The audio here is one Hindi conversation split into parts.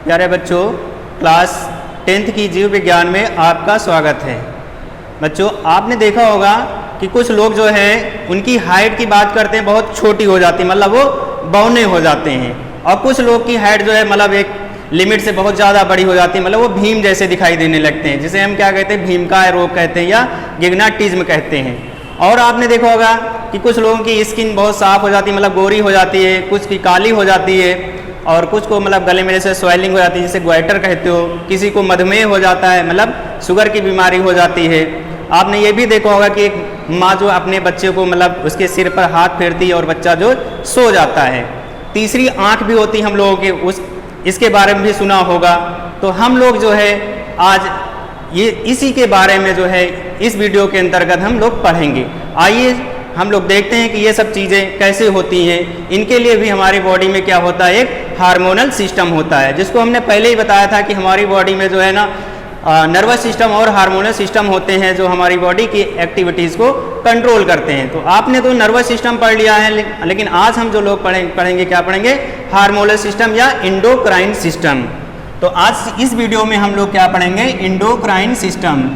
प्यारे बच्चों, क्लास 10th की जीव विज्ञान में आपका स्वागत है। बच्चों, आपने देखा होगा कि कुछ लोग जो हैं उनकी हाइट की बात करते हैं बहुत छोटी हो जाती है, मतलब वो बौने हो जाते हैं, और कुछ लोग की हाइट जो है मतलब एक लिमिट से बहुत ज़्यादा बड़ी हो जाती है, मतलब वो भीम जैसे दिखाई देने लगते हैं, जिसे हम क्या कहते हैं, भीमकाय रोग कहते हैं या गिग्नाटिज्म कहते हैं। और आपने देखा होगा कि कुछ लोगों की स्किन बहुत साफ़ हो जाती है, मतलब गोरी हो जाती है, कुछ की काली हो जाती है, और कुछ को मतलब गले में जैसे स्वेलिंग हो जाती है जिसे ग्वाइटर कहते हो, किसी को मधुमेह हो जाता है, मतलब शुगर की बीमारी हो जाती है। आपने ये भी देखा होगा कि एक माँ जो अपने बच्चे को मतलब उसके सिर पर हाथ फेरती है और बच्चा जो सो जाता है। तीसरी आँख भी होती है हम लोगों के, इसके बारे में भी सुना होगा। तो हम लोग जो है आज ये इसी के बारे में जो है इस वीडियो के अंतर्गत हम लोग पढ़ेंगे। आइए हम लोग देखते हैं कि ये सब चीज़ें कैसे होती हैं। इनके लिए भी हमारी बॉडी में क्या होता है, एक हार्मोनल सिस्टम होता है, जिसको हमने पहले ही बताया था कि हमारी बॉडी में जो है ना नर्वस सिस्टम और हार्मोनल सिस्टम होते हैं जो हमारी बॉडी की एक्टिविटीज़ को कंट्रोल करते हैं। तो आपने तो नर्वस सिस्टम पढ़ लिया है, लेकिन आज हम जो लोग पढ़ेंगे क्या पढ़ेंगे, हार्मोनल सिस्टम या एंडोक्राइन सिस्टम। तो आज इस वीडियो में हम लोग क्या पढ़ेंगे, एंडोक्राइन सिस्टम।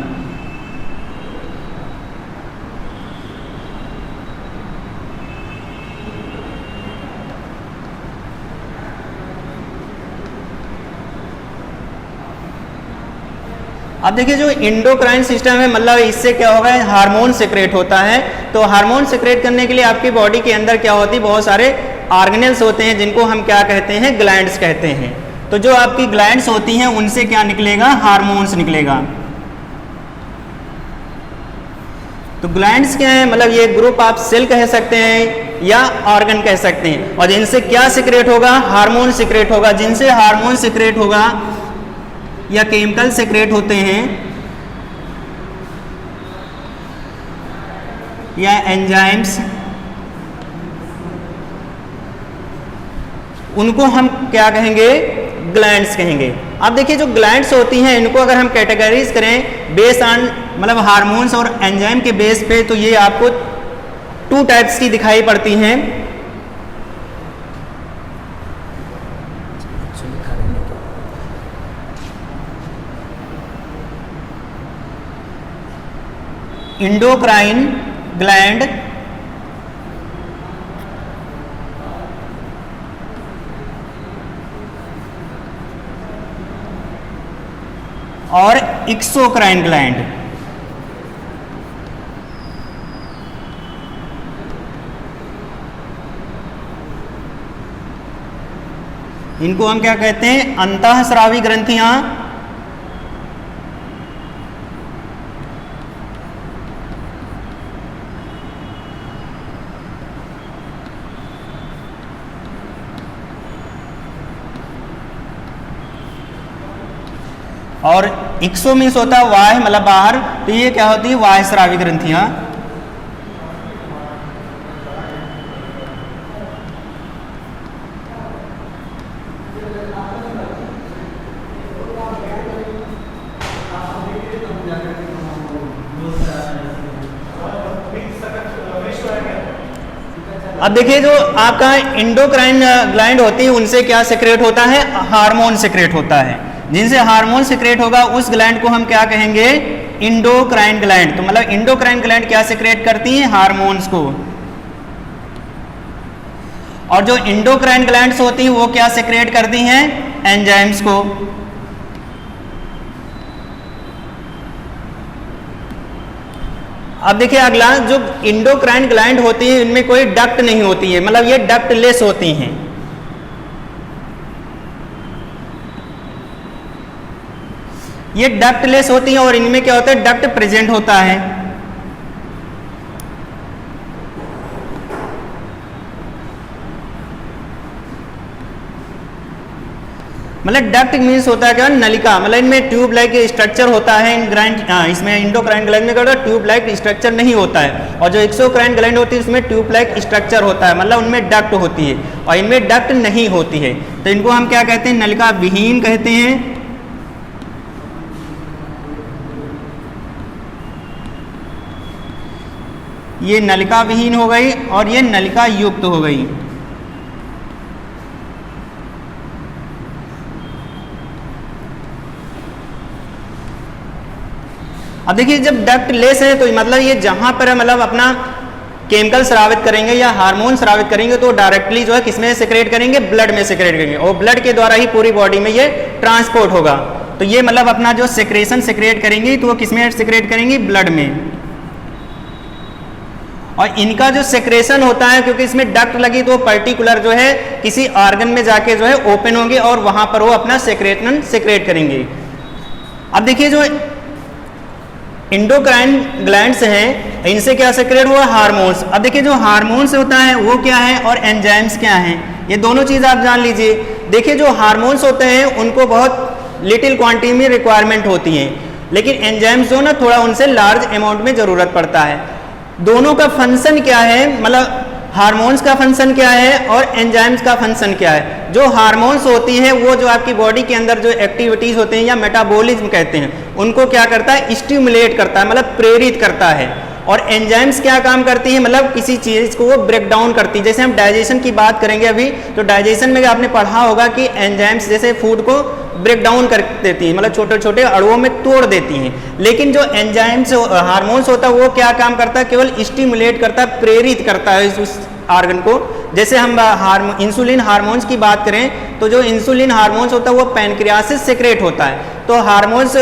अब देखिए जो एंडोक्राइन सिस्टम है, मतलब इससे क्या होगा, हार्मोन सिक्रेट होता है। तो हार्मोन सिक्रेट करने के लिए आपकी बॉडी के अंदर क्या होती है, बहुत सारे ऑर्गेनेल्स होते हैं जिनको हम क्या कहते हैं, ग्लैंड्स कहते हैं। तो जो आपकी ग्लैंड्स होती हैं उनसे क्या निकलेगा, हार्मोन्स निकलेगा। तो ग्लैंड्स क्या है, मतलब ये ग्रुप आप सेल कह सकते हैं या ऑर्गन कह सकते हैं, और जिनसे क्या सिक्रेट होगा, हार्मोन सिक्रेट होगा। जिनसे हार्मोन सिक्रेट होगा या केमिकल सिक्रेट होते हैं या एंजाइम्स, उनको हम क्या कहेंगे, ग्लैंड्स कहेंगे। अब देखिए जो ग्लैंड्स होती हैं इनको अगर हम कैटेगराइज करें बेस्ड ऑन मतलब हार्मोन्स और एंजाइम के बेस पे, तो ये आपको 2 टाइप्स की दिखाई पड़ती हैं। एंडोक्राइन ग्लैंड और एक्सोक्राइन ग्लैंड। इनको हम क्या कहते हैं, अंतःस्रावी ग्रंथियां और एक्सो मीन्स होता है वाह, मतलब बाहर, तो ये क्या होती है, वाह स्रावी ग्रंथियां। अब देखिए जो आपका एंडोक्राइन ग्लैंड होती है उनसे क्या सिक्रेट होता है, हार्मोन सिक्रेट होता है। जिनसे हार्मोन सिक्रेट होगा उस ग्लैंड को हम क्या कहेंगे, एंडोक्राइन ग्लैंड। तो मतलब एंडोक्राइन ग्लैंड क्या सिक्रेट करती है, हार्मोन्स को। और जो एंडोक्राइन ग्लैंड्स होती है वो क्या सिक्रेट करती हैं, एंजाइम्स को। अब देखिए अगला, जो एंडोक्राइन ग्लैंड होती है इनमें कोई डक्ट नहीं होती है, मतलब ये डक्टलेस होती हैं। ये डक्टलेस होती हैं और इनमें क्या होता है, डक्ट प्रेजेंट होता है। मतलब डक्ट मीन्स होता है क्या, नलिका, मतलब इनमें ट्यूब लाइक स्ट्रक्चर होता है। इसमें एंडोक्राइन ग्लैंड में क्या ट्यूब लाइक स्ट्रक्चर नहीं होता है, और जो एक्सोक्राइन ग्लैंड होती है उसमें ट्यूब लाइक स्ट्रक्चर होता है, मतलब उनमें डक्ट होती है और इनमें डक्ट नहीं होती है। तो इनको हम क्या कहते हैं, नलिका विहीन कहते हैं। ये नलिका विहीन हो गई और ये नलिका युक्त हो गई। अब देखिए जब डक्ट लेस है तो मतलब ये जहां पर मतलब अपना केमिकल स्रावित करेंगे या हार्मोन स्रावित करेंगे तो डायरेक्टली जो है किसमें सेक्रेट करेंगे, ब्लड में सेक्रेट करेंगे और ब्लड के द्वारा ही पूरी बॉडी में ये ट्रांसपोर्ट होगा। तो ये मतलब अपना जो सेक्रेशन सेक्रेट करेंगी तो वो किसमें सेक्रेट करेंगी, ब्लड में। और इनका जो सेक्रेशन होता है क्योंकि इसमें डक्ट लगी तो पर्टिकुलर जो है किसी ऑर्गन में जाके जो है ओपन होंगे और वहां पर वो अपना सेक्रेशन सेक्रेट करेंगे। अब देखिए जो इंडोक्राइन ग्लैंड्स हैं इनसे क्या सेक्रेट हुआ, हार्मोन्स। अब देखिए जो हार्मोन्स होता है वो क्या है और एंजाइम्स क्या हैं, ये दोनों चीज़ आप जान लीजिए। देखिए जो हार्मोन्स होते हैं उनको बहुत लिटिल क्वांटिटी में रिक्वायरमेंट होती है, लेकिन एंजाइम्स जो ना थोड़ा उनसे लार्ज अमाउंट में ज़रूरत पड़ता है। दोनों का फंक्शन क्या है, मतलब हार्मोन्स का फंक्शन क्या है और एंजाइम्स का फंक्शन क्या है। जो हार्मोन्स होती है वो जो आपकी बॉडी के अंदर जो एक्टिविटीज होते हैं या मेटाबॉलिज्म कहते हैं उनको क्या करता है, स्टिमुलेट करता है, मतलब प्रेरित करता है। और एंजाइम्स क्या काम करती है, मतलब किसी चीज़ को वो ब्रेक डाउन करती है। जैसे हम डाइजेशन की बात करेंगे अभी, तो डाइजेशन में आपने पढ़ा होगा कि एंजाइम्स जैसे फूड को ब्रेक डाउन कर देती हैं, मतलब छोटे छोटे अणुओं में तोड़ देती हैं। लेकिन जो एंजाइम्स हार्मोन्स होता है वो क्या काम करता है, केवल स्टिमुलेट करता है, प्रेरित करता है उस ऑर्गन को। जैसे हम इंसुलिन हार्मोन्स की बात करें तो जो इंसुलिन हार्मोन्स होता है वो पैनक्रियास से सेक्रेट होता है। तो हार्मोन्स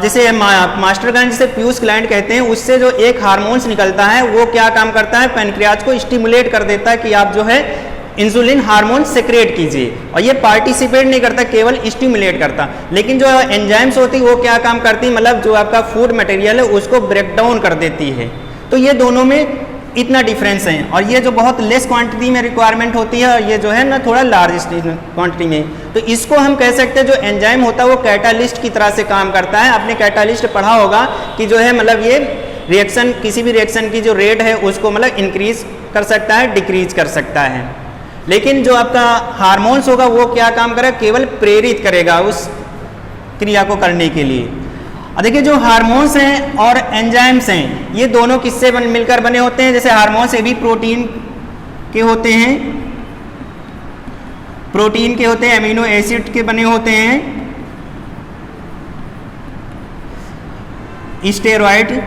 जैसे मास्टर ग्लैंड जिसे पीयूष ग्लैंड कहते हैं, उससे जो एक हार्मोन्स निकलता है वो क्या काम करता है, पैनक्रियाज को स्टिमुलेट कर देता है कि आप जो है इंसुलिन हार्मोन सेक्रेट कीजिए। और ये पार्टिसिपेट नहीं करता, केवल स्टिमुलेट करता। लेकिन जो एंजाइम्स होती है वो क्या काम करती है, मतलब जो आपका फूड मटेरियल है उसको ब्रेक डाउन कर देती है। तो ये दोनों में इतना डिफरेंस है। और ये जो बहुत लेस क्वांटिटी में रिक्वायरमेंट होती है और ये जो है ना थोड़ा लार्ज क्वांटिटी में, तो इसको हम कह सकते हैं जो एंजाइम होता है वो कैटालिस्ट की तरह से काम करता है। आपने कैटालिस्ट पढ़ा होगा कि जो है मतलब ये रिएक्शन, किसी भी रिएक्शन की जो रेट है उसको मतलब इंक्रीज कर सकता है, डिक्रीज कर सकता है। लेकिन जो आपका हार्मोन्स होगा वो क्या काम करेगा, केवल प्रेरित करेगा उस क्रिया को करने के लिए। और देखिए जो हार्मोन्स हैं और एंजाइम्स हैं ये दोनों किससे मिलकर बने होते हैं। जैसे हार्मोन्स ये भी प्रोटीन के होते हैं, प्रोटीन के होते हैं, अमीनो एसिड के बने होते हैं, स्टेरॉइड,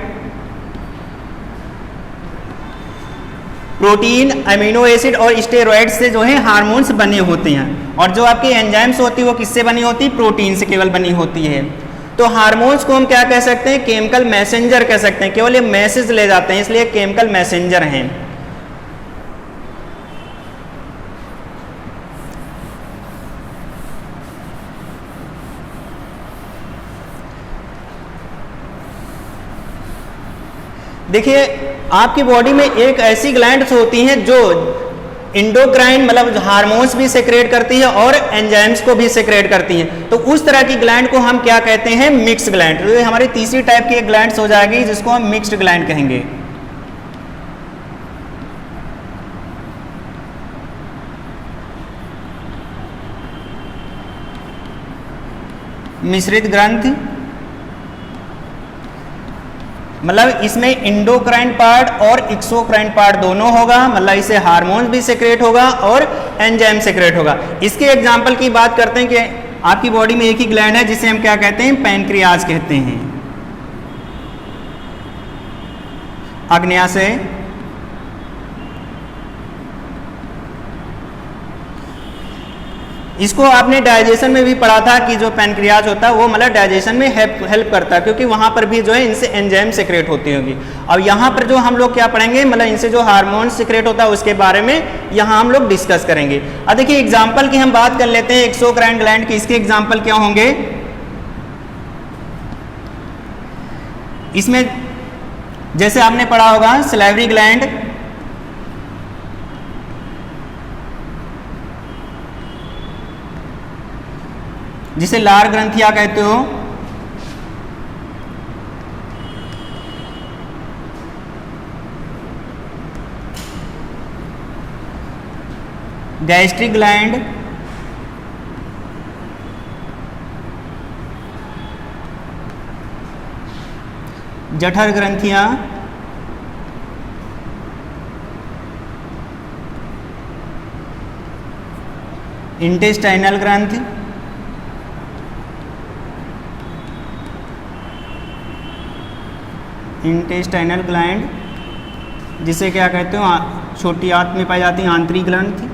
प्रोटीन, अमीनो एसिड और स्टेरॉइड से जो है हार्मोन्स बने होते हैं। और जो आपकी एंजाइम्स होती है वो किससे बनी होती है, प्रोटीन से केवल बनी होती है। तो हार्मोन्स को हम क्या कह सकते हैं, केमिकल मैसेंजर कह सकते हैं, केवल ये मैसेज ले जाते हैं इसलिए केमिकल मैसेंजर हैं। देखिए आपकी बॉडी में एक ऐसी ग्लैंड्स होती हैं जो इंडोक्राइन मतलब हार्मोन्स भी सेक्रेट करती है और एंजाइम्स को भी सेक्रेट करती हैं। तो उस तरह की ग्लैंड को हम क्या कहते हैं, मिक्स ग्लैंड। तो ये हमारी तीसरी टाइप की एक ग्लैंड्स हो जाएगी जिसको हम मिक्स्ड ग्लैंड कहेंगे। मिश्रित ग्रंथि, मतलब इसमें इंडोक्राइन पार्ट और एक्सोक्राइन पार्ट दोनों होगा, मतलब इसे हार्मोन भी सेक्रेट होगा और एंजाइम सेक्रेट होगा। इसके एग्जांपल की बात करते हैं कि आपकी बॉडी में एक ही ग्लैंड है जिसे हम क्या कहते हैं, पैनक्रियाज कहते हैं। आग्नेयाशय, इसको आपने डाइजेशन में भी पढ़ा था कि जो पैनक्रियाज होता है वो मतलब डाइजेशन में हेल्प करता है, क्योंकि वहां पर भी जो है इनसे एंजाइम सेक्रेट होती होगी। अब यहाँ पर जो हम लोग क्या पढ़ेंगे, मतलब इनसे जो हार्मोन सेक्रेट होता है उसके बारे में यहाँ हम लोग डिस्कस करेंगे। अब देखिए एग्जाम्पल की हम बात कर लेते हैं एक्सोक्राइन ग्लैंड की। इसके एग्जाम्पल क्या होंगे, इसमें जैसे आपने पढ़ा होगा सलाइवरी ग्लैंड, जिसे लार ग्रंथिया कहते हो, गैस्ट्रिक ग्लैंड, जठर ग्रंथियां, इंटेस्टाइनल ग्रंथि, इंटेस्टाइनल ग्लैंड, जिसे क्या कहते हो, छोटी आंत में पाई जाती है आंतरिक ग्रंथि।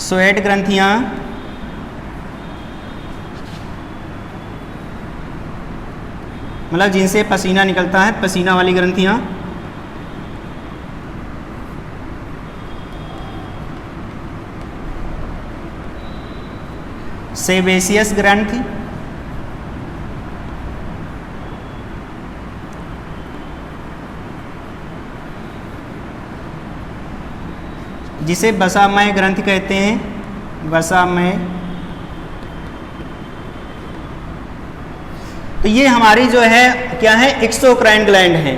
स्वेट ग्रंथियां, मतलब जिनसे पसीना निकलता है, पसीना वाली ग्रंथियां। सेबेसियस ग्रंथि, जिसे वसामय ग्रंथि कहते हैं, वसामय। तो ये हमारी जो है क्या है, एक्सोक्राइन ग्लैंड है।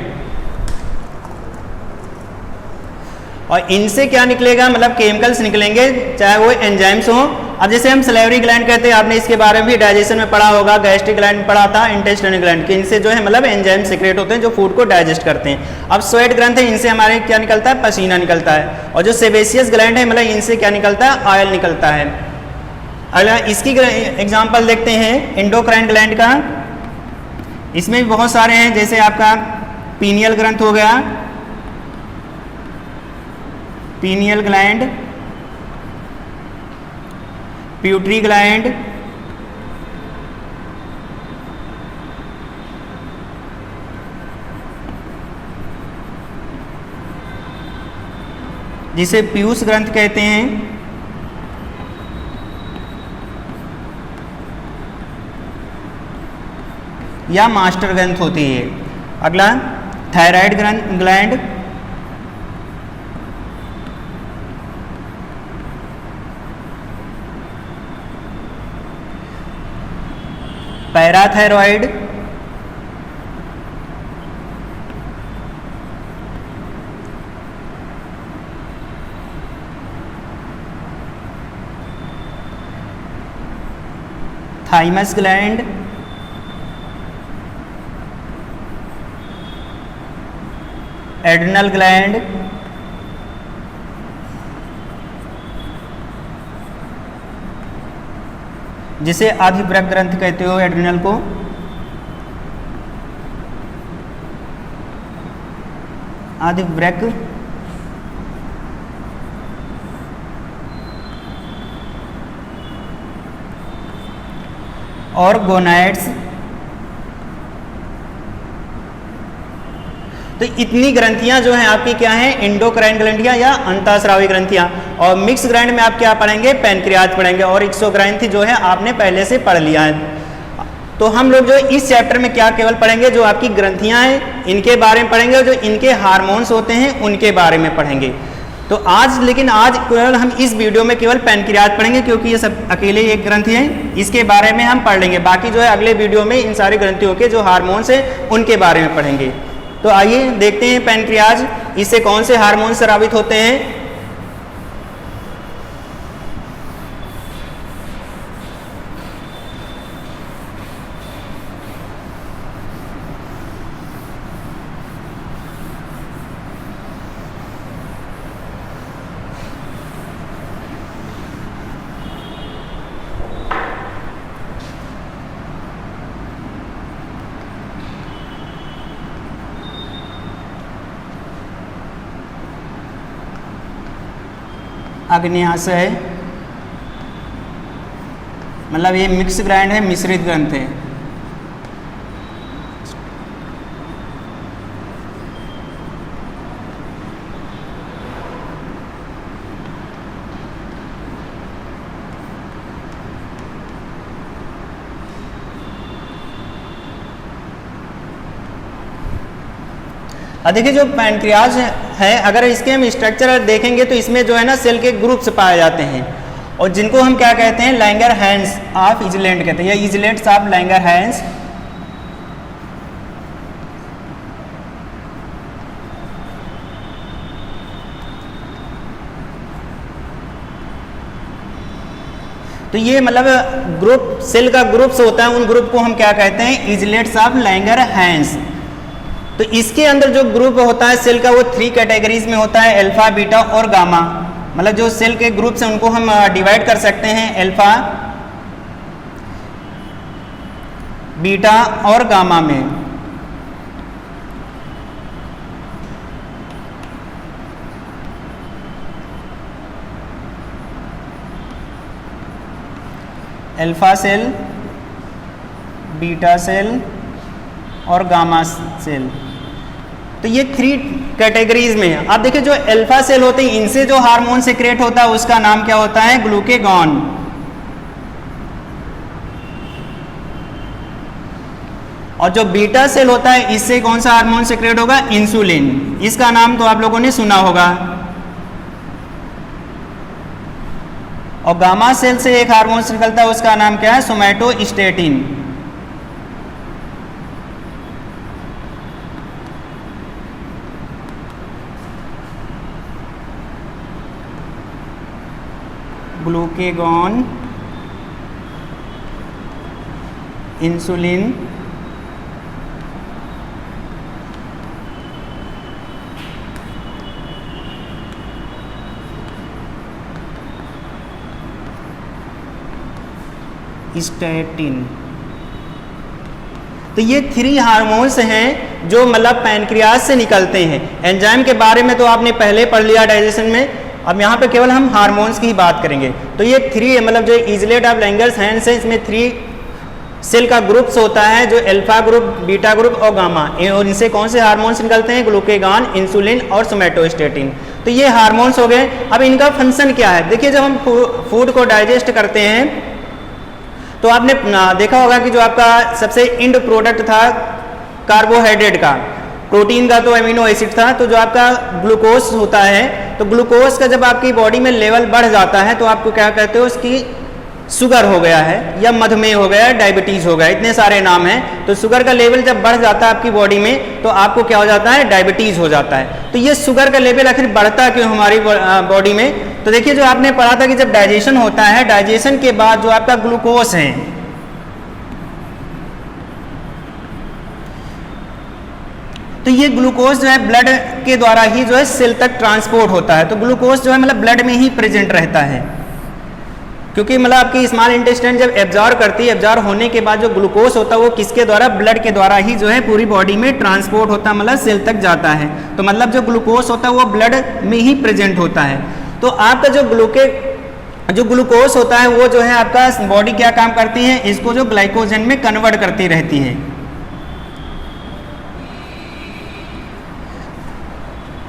और इनसे क्या निकलेगा, मतलब केमिकल्स निकलेंगे, चाहे वो एंजाइम्स हो। अब जैसे हम सलेवरी ग्लैंड कहते हैं, आपने इसके बारे में भी डाइजेशन में पढ़ा होगा, गैस्ट्रिक ग्लैंड पढ़ा था, इंटेस्टाइनल ग्लैंड, कि इनसे जो है मतलब एंजाइम सीक्रेट होते हैं जो फूड को डाइजेस्ट करते हैं। अब स्वेट ग्रंथ है, इनसे हमारे क्या निकलता है, पसीना निकलता है। और जो सेबेसियस ग्लैंड है, मतलब इनसे क्या निकलता है, ऑयल निकलता है। अगला इसकी एग्जाम्पल देखते हैं एंडोक्राइन ग्लैंड का। इसमें भी बहुत सारे हैं, जैसे आपका पीनियल ग्रंथ हो गया, पीनियल ग्लैंड, प्यूटरी ग्लैंड, जिसे पीयूष ग्रंथ कहते हैं, या मास्टर ग्रंथ होती है। अगला thyroid gland, parathyroid, thymus gland, adrenal gland, जिसे आधिवृक्क ग्रंथ कहते हो, एड्रिनल को। आधिवृक्क, और गोनाइड्स। तो इतनी ग्रंथियां जो हैं आपकी क्या हैं, एंडोक्राइन ग्रंथियां या अंतःस्रावी ग्रंथियां। और मिक्स ग्लैंड में आप क्या पढ़ेंगे, पैनक्रियाज पढ़ेंगे। और एक्सोक्राइन थी जो है आपने पहले से पढ़ लिया है। तो हम लोग जो इस चैप्टर में क्या केवल पढ़ेंगे, जो आपकी ग्रंथियां हैं इनके बारे में पढ़ेंगे, और जो इनके हार्मोन्स होते हैं उनके बारे में पढ़ेंगे। तो आज केवल हम इस वीडियो में केवल पैनक्रियाज पढ़ेंगे, क्योंकि ये सब अकेले एक ग्रंथि है, इसके बारे में हम पढ़ लेंगे। बाकी जो है अगले वीडियो में इन सारी ग्रंथियों के जो हार्मोन्स हैं उनके बारे में पढ़ेंगे। तो आइए देखते हैं पैनक्रियाज, इससे कौन से हार्मोन स्रावित होते हैं। अग्न्याशय, मतलब ये मिक्स ग्लैंड है, मिश्रित ग्रंथ है। देखिए जो पैनक्रियाज है, अगर इसके हम स्ट्रक्चर देखेंगे तो इसमें जो है ना सेल के ग्रुप्स पाए जाते हैं, और जिनको हम क्या कहते हैं, लैंगरहैंस ऑफ इजलैंड कहते हैं, या इजलेट्स ऑफ लैंगरहैंस। तो ये मतलब ग्रुप, सेल का ग्रुप्स होता है, उन ग्रुप को हम क्या कहते हैं, इजलेट्स ऑफ लैंगरहैंस। तो इसके अंदर जो ग्रुप होता है सेल का, वो 3 कैटेगरीज में होता है, अल्फा, बीटा और गामा। मतलब जो सेल के ग्रुप्स हैं उनको हम डिवाइड कर सकते हैं अल्फा, बीटा और गामा में। अल्फा सेल, बीटा सेल और गामा सेल। तो ये 3 कैटेगरीज में है। आप देखिए जो अल्फा सेल होते हैं इनसे जो हार्मोन सिक्रेट होता है उसका नाम क्या होता है? ग्लूकेगॉन। और जो बीटा सेल होता है इससे कौन सा हार्मोन सिक्रेट होगा? इंसुलिन। इसका नाम तो आप लोगों ने सुना होगा। और गामा सेल से एक हार्मोन निकलता है उसका नाम क्या है? सोमैटोस्टेटिन। Glucagon, insulin, statin. तो ये 3 हार्मोन्स हैं जो मतलब पैनक्रियाज से निकलते हैं। एंजाइम के बारे में तो आपने पहले पढ़ लिया डाइजेशन में, अब यहाँ पे केवल हम हार्मोन्स की ही बात करेंगे। तो ये 3 मतलब जो इजलेट ऑफ लैंगर्स हैंड्स है इसमें 3 सेल का ग्रुप्स होता है, जो अल्फा ग्रुप, बीटा ग्रुप और गामा। और इनसे कौन से हार्मोन्स निकलते हैं? ग्लूकेगॉन, इंसुलिन और सोमैटोस्टेटिन। तो ये हार्मोन्स हो गए। अब इनका फंक्शन क्या है? देखिए जब हम फूड को डाइजेस्ट करते हैं तो आपने देखा होगा कि जो आपका सबसे एंड प्रोडक्ट था कार्बोहाइड्रेट का, प्रोटीन का तो अमीनो एसिड था, तो जो आपका ग्लूकोज होता है, तो ग्लूकोज का जब आपकी बॉडी में लेवल बढ़ जाता है तो आपको क्या कहते हो? उसकी शुगर हो गया है या मधुमेह हो गया है, डायबिटीज हो गया, इतने सारे नाम हैं। तो शुगर का लेवल जब बढ़ जाता है आपकी बॉडी में तो आपको क्या हो जाता है? डायबिटीज हो जाता है। तो ये शुगर का लेवल आखिर बढ़ता क्यों हमारी बॉडी में? तो देखिए जो आपने पढ़ा था कि जब डाइजेशन होता है, डाइजेशन के बाद जो आपका ग्लूकोज है, तो ये ग्लूकोज जो है ब्लड के द्वारा ही जो है सेल तक ट्रांसपोर्ट होता है। तो ग्लूकोज जो है मतलब ब्लड में ही प्रेजेंट रहता है, क्योंकि मतलब आपकी स्मॉल इंटेस्टाइन जब एब्जॉर्ब करती है, एब्जॉर्ब होने के बाद जो ग्लूकोज होता है वो किसके द्वारा? ब्लड के द्वारा ही जो है पूरी बॉडी में ट्रांसपोर्ट होता है, मतलब सेल तक जाता है। तो मतलब जो ग्लूकोज होता है वो ब्लड में ही प्रेजेंट होता है। तो आपका जो ग्लूकोज होता है वो जो है आपका बॉडी क्या काम करती है? इसको जो ग्लाइकोजन में कन्वर्ट करती रहती है।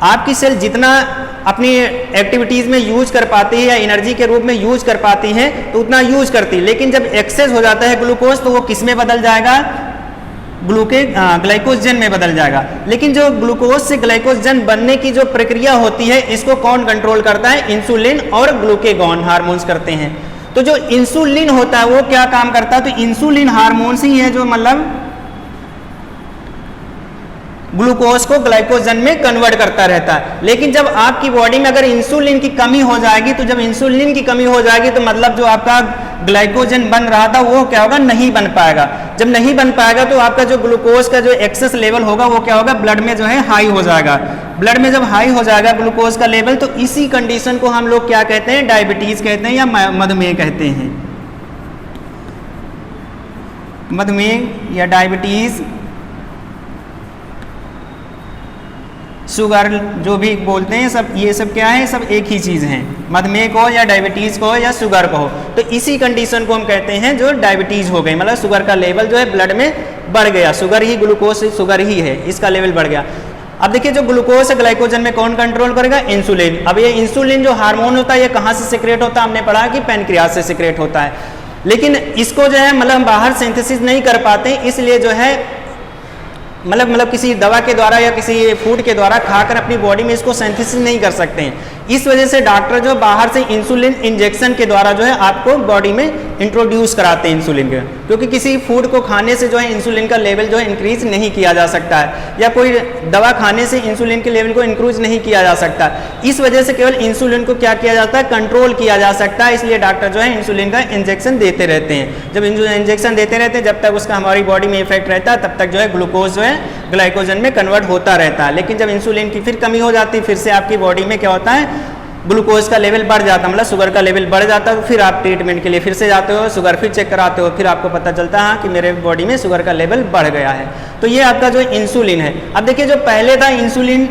आपकी सेल जितना अपनी एक्टिविटीज में यूज कर पाती है या एनर्जी के रूप में यूज कर पाती है तो उतना यूज करती है, लेकिन जब एक्सेस हो जाता है ग्लूकोज तो वो किस में बदल जाएगा? ग्लाइकोजन में बदल जाएगा। लेकिन जो ग्लूकोज से ग्लाइकोजन बनने की जो प्रक्रिया होती है इसको कौन कंट्रोल करता है? इंसुलिन और ग्लूकेगॉन हार्मोन्स करते हैं। तो जो इंसुलिन होता है वो क्या काम करता है? तो इंसुलिन हार्मोन्स ही है जो मतलब ग्लूकोज को ग्लाइकोजन में कन्वर्ट करता रहता है। लेकिन जब आपकी बॉडी में अगर इंसुलिन की कमी हो जाएगी, तो जब इंसुलिन की कमी हो जाएगी तो मतलब जो आपका ग्लाइकोजन बन रहा था वो क्या होगा? नहीं बन पाएगा। जब नहीं बन पाएगा तो आपका जो ग्लूकोज का जो एक्सेस लेवल होगा वो क्या होगा? ब्लड में जो है हाई हो जाएगा। ब्लड में जब हाई हो जाएगा ग्लूकोज का लेवल, तो इसी कंडीशन को हम लोग क्या कहते हैं? डायबिटीज कहते हैं या मधुमेह कहते हैं। मधुमेह या डायबिटीज, शुगर जो भी बोलते हैं, सब ये सब क्या है? सब एक ही चीज़ हैं। मधुमेह को या डायबिटीज़ को या शुगर को, तो इसी कंडीशन को हम कहते हैं जो डायबिटीज़ हो गई, मतलब शुगर का लेवल जो है ब्लड में बढ़ गया। शुगर ही ग्लूकोज शुगर ही है, इसका लेवल बढ़ गया। अब देखिए जो ग्लूकोज है ग्लाइकोजन में कौन कंट्रोल करेगा? इंसुलिन। अब ये इंसुलिन जो हार्मोन होता है ये कहाँ से सिक्रेट होता है? हमने पढ़ा कि पैनक्रियाज से सिक्रेट होता है। लेकिन इसको जो है मतलब हम बाहर सिंथेसिस नहीं कर पाते, इसलिए जो है मतलब किसी दवा के द्वारा या किसी फूड के द्वारा खाकर अपनी बॉडी में इसको सिंथेसिस नहीं कर सकते हैं। इस वजह से डॉक्टर जो बाहर से इंसुलिन इंजेक्शन के द्वारा जो है आपको बॉडी में इंट्रोड्यूस कराते हैं इंसुलिन के, क्योंकि किसी फूड को खाने से जो है इंसुलिन का लेवल जो है इंक्रीज नहीं किया जा सकता है, या कोई दवा खाने से इंसुलिन के लेवल को इंक्रीज नहीं किया जा सकता। इस वजह से केवल इंसुलिन को क्या किया जाता है? कंट्रोल किया जा सकता है। इसलिए डॉक्टर जो है इंसुलिन का इंजेक्शन देते रहते हैं। जब इंजेक्शन देते रहते हैं, जब तक उसका हमारी बॉडी में इफेक्ट रहता है तब तक जो है ग्लूकोज जो है ग्लाइकोजन में कन्वर्ट होता रहता है। लेकिन जब इंसुलिन की फिर कमी हो जाती है, फिर से आपकी बॉडी में क्या होता है? ग्लूकोज का लेवल बढ़ जाता, मतलब शुगर का लेवल बढ़ जाता है, तो फिर आप ट्रीटमेंट के लिए फिर से जाते हो, शुगर फिर चेक कराते हो, फिर आपको पता चलता है कि मेरे बॉडी में शुगर का लेवल बढ़ गया है। तो ये आपका जो इंसुलिन है। अब देखिए जो पहले था इंसुलिन,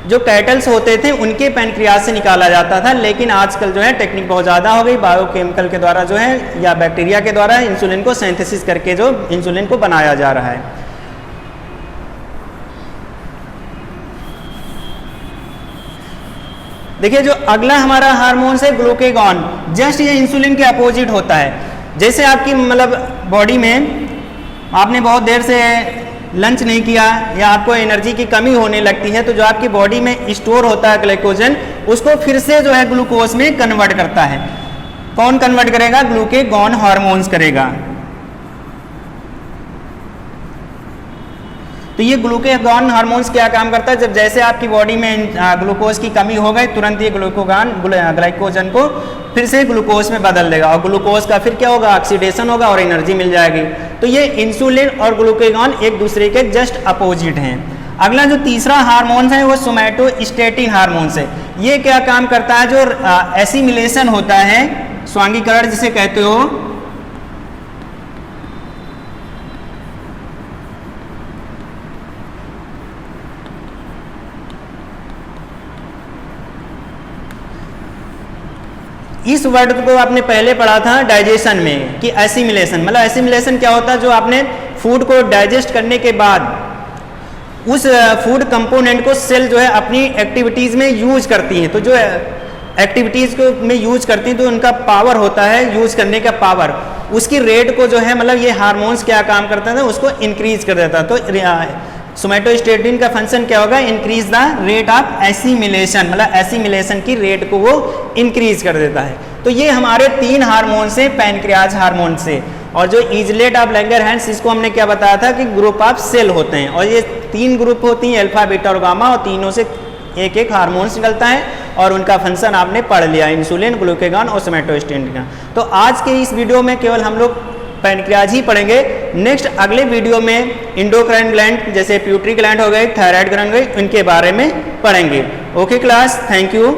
जो कैटल्स होते थे उनके पैनक्रियाज से निकाला जाता था, लेकिन आजकल जो है टेक्निक बहुत ज़्यादा हो गई, बायोकेमिकल के द्वारा जो है या बैक्टीरिया के द्वारा इंसुलिन को सिंथेसिस करके जो इंसुलिन को बनाया जा रहा है। देखिए जो अगला हमारा हार्मोन है ग्लूकेगॉन, जस्ट ये इंसुलिन के अपोजिट होता है। जैसे आपकी मतलब बॉडी में आपने बहुत देर से लंच नहीं किया या आपको एनर्जी की कमी होने लगती है, तो जो आपकी बॉडी में स्टोर होता है ग्लाइकोजन, उसको फिर से जो है ग्लूकोज में कन्वर्ट करता है। कौन कन्वर्ट करेगा? ग्लूकेगॉन हार्मोन्स करेगा। तो ये ग्लूकेगॉन हार्मोन्स क्या काम करता है? जब जैसे आपकी बॉडी में ग्लूकोज की कमी हो गई, तुरंत ये ग्लाइकोजन को फिर से ग्लूकोज में बदल देगा, और ग्लूकोज का फिर क्या होगा? ऑक्सीडेशन होगा और एनर्जी मिल जाएगी। तो ये इंसुलिन और ग्लूकेगॉन एक दूसरे के जस्ट अपोजिट हैं। अगला जो तीसरा हार्मोन है वो सोमैटोस्टेटिन हार्मोन है। ये क्या काम करता है? जो एसिमिलेशन होता है, स्वांगीकरण जिसे कहते हो, इस वर्ड को आपने पहले पढ़ा था डाइजेशन में कि एसिमिलेशन, मतलब एसिमिलेशन क्या होता है? जो आपने फूड को डाइजेस्ट करने के बाद उस फूड कंपोनेंट को सेल जो है अपनी एक्टिविटीज़ में यूज करती हैं। तो जो एक्टिविटीज़ को में यूज करती हैं तो उनका पावर होता है, यूज करने का पावर, उसकी रेट को जो है मतलब ये हार्मोन्स क्या काम करता है? उसको इंक्रीज कर देता है। तो सोमैटोस्टेटिन का फंक्शन क्या होगा? Increase the rate of assimilation, मतलब एसिमिलेशन की रेट को वो इंक्रीज कर देता है। तो ये हमारे 3 हार्मोन से पैनक्रियाज हार्मोन से। और जो इजलेट ऑफ लैंगरहैंस, इसको हमने क्या बताया था कि ग्रुप ऑफ सेल होते हैं, और ये 3 ग्रुप होती हैं, अल्फा बीटा और गामा, और तीनों से एक एक हार्मोन्स निकलता है और उनका फंक्शन आपने पढ़ लिया, इंसुलिन, ग्लूकेगॉन और सोमैटोस्टेटिन का। तो आज के इस वीडियो में केवल हम लोग पैनक्रियाज ही पढ़ेंगे। नेक्स्ट अगले वीडियो में इंडोक्राइन ग्लैंड जैसे प्यूटरी ग्लैंड हो गए, थायराइड ग्लैंड हो गए, इनके बारे में पढ़ेंगे। Okay class, thank you.